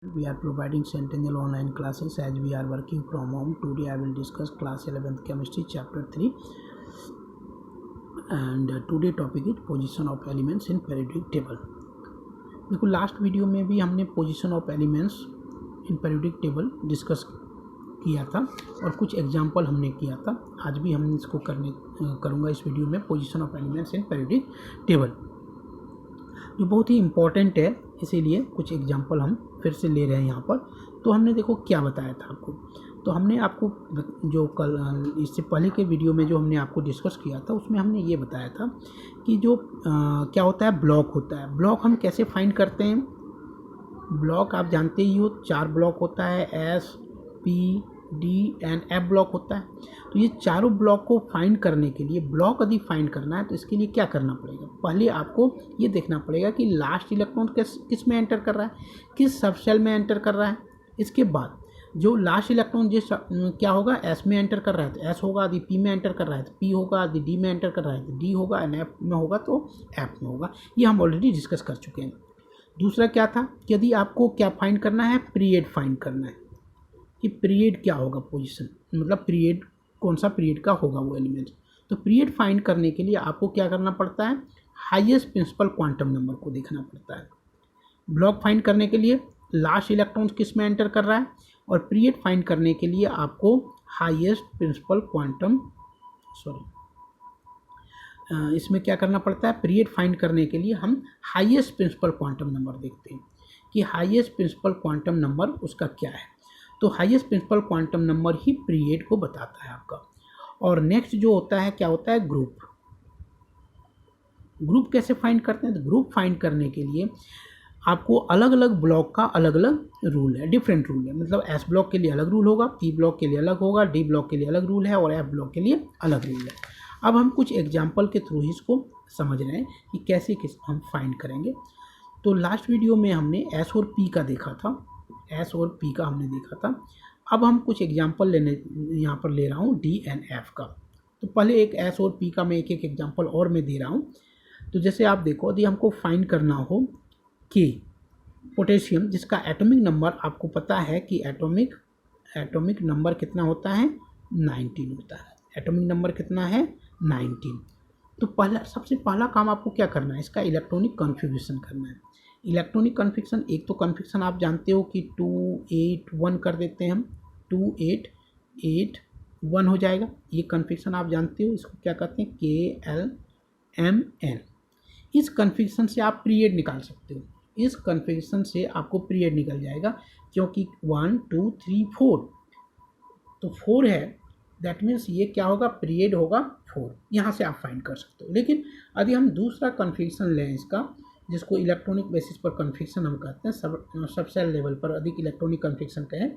We are providing Centennial online classes as we are working from home. Today I will discuss class 11th chemistry chapter 3 and today topic is position of elements in periodic table. देखो last video में भी हमने position of elements in periodic table discuss किया था और कुछ example हमने किया था. आज भी हम इसको करूँगा इस वीडियो में position of elements in periodic table, जो बहुत ही इम्पॉर्टेंट है, इसीलिए कुछ एग्जांपल हम फिर से ले रहे हैं यहाँ पर. तो हमने देखो क्या बताया था आपको. तो हमने आपको जो कल इससे पहले के वीडियो में जो हमने आपको डिस्कस किया था उसमें हमने ये बताया था कि जो क्या होता है, ब्लॉक होता है. ब्लॉक हम कैसे फाइंड करते हैं. ब्लॉक आप जानते ही हो, 4 ब्लॉक होता है, S P D and F block होता है. तो ये चारों ब्लॉक को फाइंड करने के लिए, ब्लॉक यदि फाइंड करना है तो इसके लिए क्या करना पड़ेगा. पहले आपको ये देखना पड़ेगा कि लास्ट इलेक्ट्रॉन किस में एंटर कर रहा है, किस सब सेल में एंटर कर रहा है. इसके बाद जो लास्ट इलेक्ट्रॉन जिस क्या होगा, एस में एंटर कर रहा है तो एस होगा, यदि पी में एंटर कर रहा है तो पी होगा, यदि डी में एंटर कर रहा है तो डी होगा, एंड एफ में होगा तो एफ में होगा. ये हम ऑलरेडी डिस्कस कर चुके हैं. दूसरा क्या था कि यदि आपको क्या फाइंड करना है, पीरियड फाइंड करना है कि पीरियड क्या होगा, पोजीशन मतलब पीरियड कौन सा पीरियड का होगा वो एलिमेंट. तो पीरियड फाइंड करने के लिए आपको क्या करना पड़ता है, हाईएस्ट प्रिंसिपल क्वांटम नंबर को देखना पड़ता है. ब्लॉक फाइंड करने के लिए लास्ट इलेक्ट्रॉन किस में एंटर कर रहा है, और पीरियड फाइंड करने के लिए आपको हाईएस्ट प्रिंसिपल क्वांटम इसमें क्या करना पड़ता है, पीरियड फाइंड करने के लिए हम हाईएस्ट प्रिंसिपल क्वांटम नंबर देखते हैं कि हाईएस्ट प्रिंसिपल क्वांटम नंबर उसका क्या है. तो हाईएस्ट प्रिंसिपल क्वांटम नंबर ही पीरियड को बताता है आपका. और नेक्स्ट जो होता है क्या होता है, ग्रुप. ग्रुप कैसे फाइंड करते हैं, तो ग्रुप फाइंड करने के लिए आपको अलग अलग ब्लॉक का अलग अलग रूल है, डिफरेंट रूल है. मतलब एस ब्लॉक के लिए अलग रूल होगा, पी ब्लॉक के लिए अलग होगा, डी ब्लॉक के लिए अलग रूल है और एफ ब्लॉक के लिए अलग रूल है. अब हम कुछ एग्जाम्पल के थ्रू ही इसको समझ रहे हैं कि कैसे हम फाइंड करेंगे. तो लास्ट वीडियो में हमने एस और पी का देखा था, एस और पी का हमने देखा था. अब हम कुछ एग्जाम्पल यहाँ पर ले रहा हूँ डी एंड एफ का. तो पहले एक एस और पी का मैं एक एग्जाम्पल और मैं दे रहा हूँ. तो जैसे आप देखो, यदि हमको फाइंड करना हो कि पोटेशियम, जिसका एटॉमिक नंबर आपको पता है कि एटॉमिक नंबर कितना होता है, 19 होता है. एटॉमिक नंबर कितना है, 19. तो सबसे पहला काम आपको क्या करना है, इसका इलेक्ट्रॉनिक कॉन्फ़िगरेशन करना है. इलेक्ट्रॉनिक कॉन्फ़िगरेशन, एक तो कॉन्फ़िगरेशन आप जानते हो कि 281 कर देते हैं हम, 2881 हो जाएगा. ये कॉन्फ़िगरेशन आप जानते हो, इसको क्या कहते हैं, KLMN. इस कॉन्फ़िगरेशन से आप पीरियड निकाल सकते हो. इस कॉन्फ़िगरेशन से आपको पीरियड निकल जाएगा, क्योंकि 1 2 3 4 तो 4 है, दैट मीन्स ये क्या होगा, पीरियड होगा 4. यहाँ से आप फाइंड कर सकते हो. लेकिन यदि हम दूसरा कॉन्फ़िगरेशन लें इसका, जिसको इलेक्ट्रॉनिक बेसिस पर कॉन्फ़िगरेशन हम कहते हैं, सब सेल लेवल पर अधिक इलेक्ट्रॉनिक कॉन्फ़िगरेशन कहें,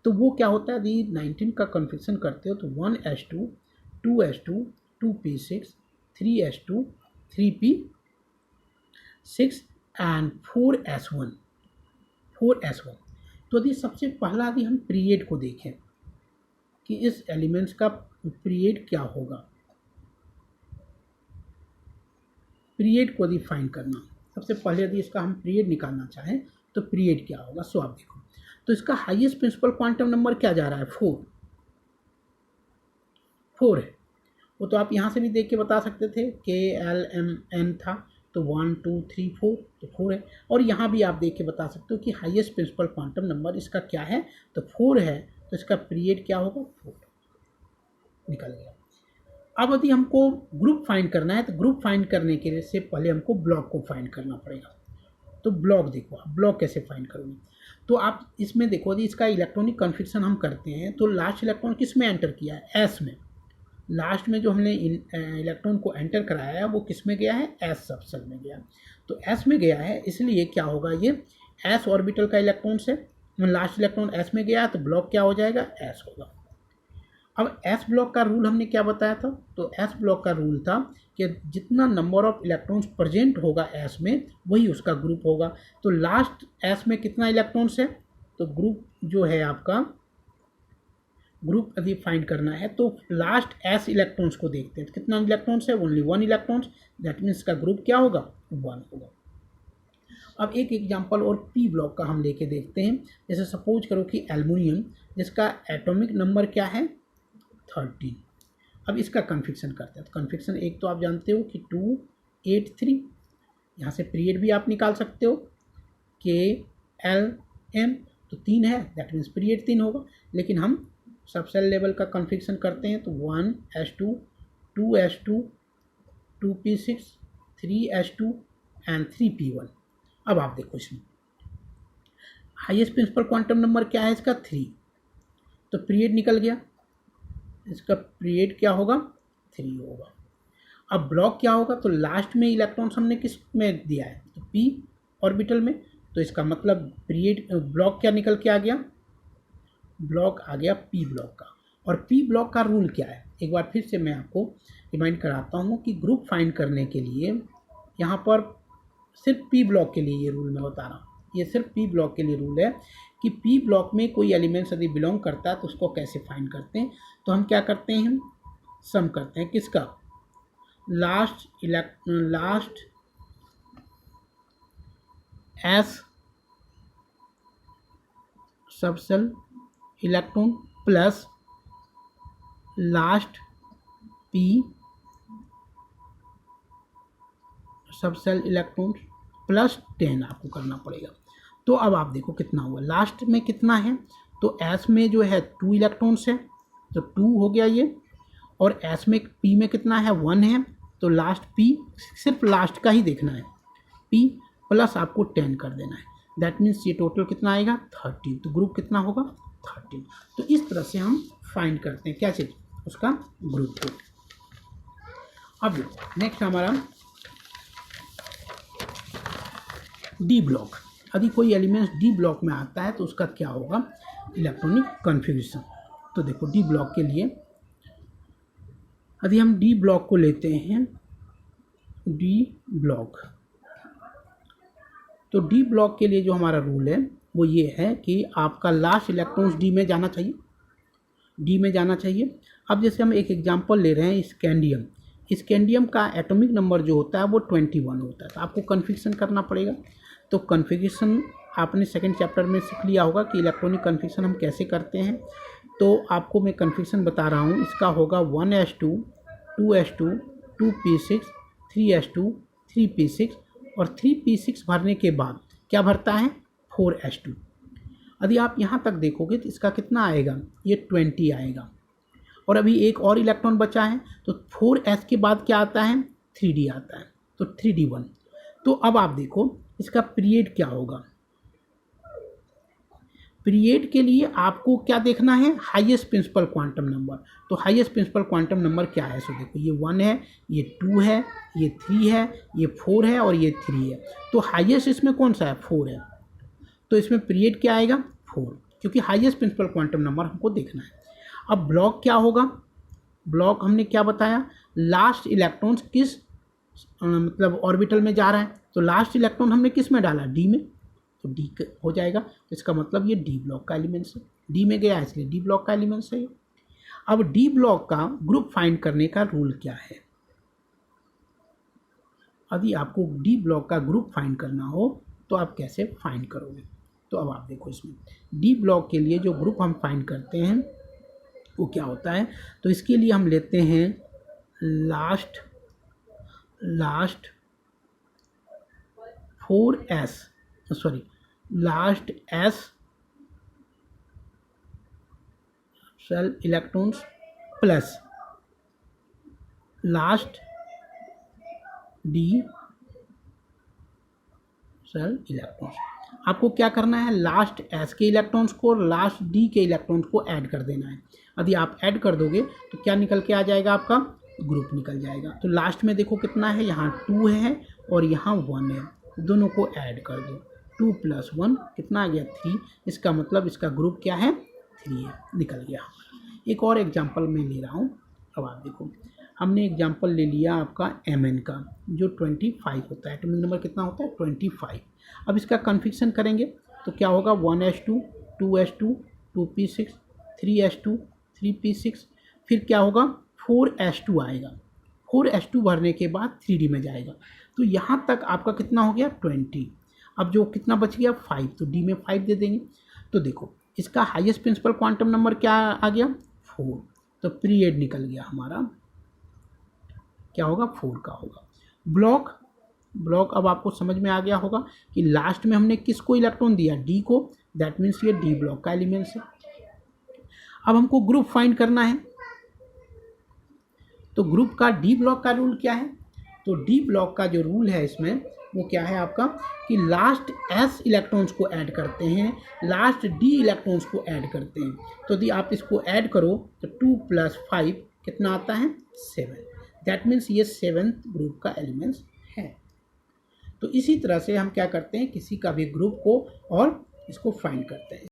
तो वो क्या होता है, यदि 19 का कॉन्फ़िगरेशन करते हो तो 1s2 2s2 2p6 3s2 3p6 and 4s1. तो यदि सबसे पहला यदि हम पीरियड को देखें कि इस एलिमेंट्स का पीरियड क्या होगा, पीरियड को यदि फाइंड करना, सबसे पहले यदि इसका हम पीरियड निकालना चाहें तो पीरियड क्या होगा. सो आप देखो, तो इसका हाईएस्ट प्रिंसिपल क्वांटम नंबर क्या जा रहा है, 4 है. वो तो आप यहाँ से भी देख के बता सकते थे, KLMN था तो 1 2 3 4 तो 4 है. और यहाँ भी आप देख के बता सकते हो कि हाईएस्ट प्रिंसिपल क्वांटम नंबर इसका क्या है, तो 4 है. तो इसका पीरियड क्या होगा, 4 निकल गया. अब यदि हमको ग्रुप फाइंड करना है, तो ग्रुप फाइंड करने के लिए से पहले हमको ब्लॉक को फाइंड करना पड़ेगा. तो ब्लॉक देखो, आप ब्लॉक कैसे फाइंड करोगे. तो आप इसमें देखो, यदि इसका इलेक्ट्रॉनिक कॉन्फ़िगरेशन हम करते हैं तो लास्ट इलेक्ट्रॉन किस में एंटर किया है, एस में. लास्ट में जो हमने इलेक्ट्रॉन को एंटर कराया है वो किस में गया है, एस सब सेल में गया. तो एस में गया है, इसलिए क्या होगा, ये एस ऑर्बिटल का इलेक्ट्रॉन से लास्ट इलेक्ट्रॉन एस में गया है, तो ब्लॉक क्या हो जाएगा, एस होगा. अब एस ब्लॉक का रूल हमने क्या बताया था, तो एस ब्लॉक का रूल था कि जितना नंबर ऑफ इलेक्ट्रॉन्स प्रेजेंट होगा एस में वही उसका ग्रुप होगा. तो लास्ट एस में कितना इलेक्ट्रॉन्स है, तो ग्रुप जो है आपका, ग्रुप यदि फाइंड करना है तो लास्ट एस इलेक्ट्रॉन्स को देखते हैं. तो कितना इलेक्ट्रॉन्स है, ओनली 1 इलेक्ट्रॉन्स, दैट मीन्स का ग्रुप क्या होगा, 1 होगा. अब एक एग्जांपल और पी ब्लॉक का हम लेके देखते हैं। जैसे सपोज करो कि एल्युमिनियम, जिसका एटॉमिक नंबर क्या है 13। अब इसका कन्फिक्शन करते हैं। तो कन्फिक्शन एक तो आप जानते हो कि 283, यहाँ से पीरियड भी आप निकाल सकते हो KLM, तो 3 है, दैट मीन्स पीरियड 3 होगा। लेकिन हम सब सेल लेवल का कन्फिक्शन करते हैं तो 1s2, 2s2, 2p6, 3s2 and 3p1। अब आप देखो इसमें हाईएस्ट प्रिंसिपल क्वांटम नंबर क्या है इसका 3, तो पीरियड निकल गया, इसका पीरियड क्या होगा 3 होगा। अब ब्लॉक क्या होगा, तो लास्ट में इलेक्ट्रॉन्स हमने किस में दिया है, तो p ऑर्बिटल में, तो इसका मतलब पीरियड ब्लॉक क्या निकल के आ गया, ब्लॉक आ गया p ब्लॉक का। और p ब्लॉक का रूल क्या है, एक बार फिर से मैं आपको रिमाइंड कराता हूँ कि ग्रुप फाइंड करने के लिए यहाँ पर सिर्फ p ब्लॉक के लिए ये रूल मैं बता रहा हूँ, ये सिर्फ p ब्लॉक के लिए रूल है कि p ब्लॉक में कोई एलिमेंट्स यदि बिलोंग करता है तो उसको कैसे फाइंड करते हैं। तो हम क्या करते हैं, हम सम करते हैं किसका, last S subshell electron plus last p subshell electron plus 10 आपको करना पड़ेगा। तो अब आप देखो कितना हुआ, लास्ट में कितना है, तो S में जो है 2 इलेक्ट्रॉन्स है, तो 2 हो गया ये, और S में P में कितना है 1 है, तो लास्ट P सिर्फ लास्ट का ही देखना है, P प्लस आपको 10 कर देना है, दैट मीन्स ये टोटल कितना आएगा 13। तो ग्रुप कितना होगा 13। तो इस तरह से हम फाइंड करते हैं क्या चीज़, उसका ग्रुप को। अब नेक्स्ट हमारा डी ब्लॉक। यदि कोई एलिमेंट डी ब्लॉक में आता है तो उसका क्या होगा, इलेक्ट्रॉनिक कन्फिग्रेशन। तो देखो डी ब्लॉक के लिए यदि हम डी ब्लॉक को लेते हैं, डी ब्लॉक, तो डी ब्लॉक के लिए जो हमारा रूल है वो ये है कि आपका लास्ट इलेक्ट्रॉन्स डी में जाना चाहिए, डी में जाना चाहिए। अब जैसे हम एक एग्जांपल ले रहे हैं स्कैंडियम, स्कैंडियम का एटॉमिक नंबर जो होता है वो 21 होता है, तो आपको कन्फिग्रेशन करना पड़ेगा। तो कन्फिग्रेशन आपने सेकंड चैप्टर में सीख लिया होगा कि इलेक्ट्रॉनिक कन्फिग्रेशन हम कैसे करते हैं। तो आपको मैं कन्फिग्रेशन बता रहा हूँ, इसका होगा 1s2, 2s2, 2p6, 3s2, 3p6, और 3p6 भरने के बाद क्या भरता है 4s2। यदि आप यहाँ तक देखोगे तो इसका कितना आएगा, ये 20 आएगा। और अभी एक और इलेक्ट्रॉन बचा है, तो 4s के बाद क्या आता है 3d आता है, तो 3d1। तो अब आप देखो इसका पीरियड क्या होगा, पीरियड के लिए आपको क्या देखना है, हाईएस्ट प्रिंसिपल क्वांटम नंबर। तो हाईएस्ट प्रिंसिपल क्वांटम नंबर क्या है, सो देखो ये 1 है, ये 2 है, ये 3 है, ये 4 है और ये 3 है। तो हाईएस्ट इसमें कौन सा है 4 है, तो इसमें पीरियड क्या आएगा 4, क्योंकि हाईएस्ट प्रिंसिपल क्वांटम नंबर हमको देखना है। अब ब्लॉक क्या होगा, ब्लॉक हमने क्या बताया, लास्ट इलेक्ट्रॉन्स किस मतलब ऑर्बिटल में जा रहा है, तो लास्ट इलेक्ट्रॉन हमने किस में डाला डी में, तो डी हो जाएगा। तो इसका मतलब ये डी ब्लॉक का एलिमेंट्स है, डी में गया इसलिए डी ब्लॉक का एलिमेंट्स है। अब डी ब्लॉक का ग्रुप फाइंड करने का रूल क्या है, यदि आपको डी ब्लॉक का ग्रुप फाइंड करना हो तो आप कैसे फाइंड करोगे। तो अब आप देखो इसमें डी ब्लॉक के लिए जो ग्रुप हम फाइंड करते हैं वो क्या होता है, तो इसके लिए हम लेते हैं last 4s, sorry last s cell electrons plus last d cell electrons. आपको क्या करना है, लास्ट s के इलेक्ट्रॉन्स को और लास्ट d के इलेक्ट्रॉन्स को ऐड कर देना है। यदि आप ऐड कर दोगे तो क्या निकल के आ जाएगा, आपका ग्रुप निकल जाएगा। तो लास्ट में देखो कितना है, यहाँ 2 है और यहाँ 1 है, दोनों को ऐड कर दो, 2 + 1 कितना आ गया 3। इसका मतलब इसका ग्रुप क्या है 3 है, निकल गया। एक और एग्जांपल मैं ले रहा हूँ। अब आप देखो हमने एग्जांपल ले लिया आपका Mn का जो 25 होता है, एटॉमिक नंबर कितना होता है 25। अब इसका कन्फिग्रेशन करेंगे तो क्या होगा 1s2, 2s2, 2p6, 3s2, 3p6, फिर क्या होगा 4s2 आएगा, 4s2 भरने के बाद 3d में जाएगा। तो यहाँ तक आपका कितना हो गया 20। अब जो कितना बच गया 5, तो डी में 5 दे देंगे। तो देखो इसका हाईएस्ट प्रिंसिपल क्वांटम नंबर क्या आ गया 4, तो पीरियड निकल गया हमारा, क्या होगा 4 का होगा। ब्लॉक अब आपको समझ में आ गया होगा कि लास्ट में हमने किसको इलेक्ट्रॉन दिया, डी को, दैट मीन्स ये डी ब्लॉक का एलिमेंट्स है। अब हमको ग्रुप फाइंड करना है, तो ग्रुप का डी ब्लॉक का रूल क्या है, तो डी ब्लॉक का जो रूल है इसमें वो क्या है आपका कि लास्ट एस इलेक्ट्रॉन्स को ऐड करते हैं, लास्ट डी इलेक्ट्रॉन्स को ऐड करते हैं। तो यदि आप इसको ऐड करो तो 2 + 5 कितना आता है 7, दैट मीन्स ये 7th ग्रुप का एलिमेंट्स है। तो इसी तरह से हम क्या करते हैं, किसी का भी ग्रुप को और इसको फाइंड करते हैं।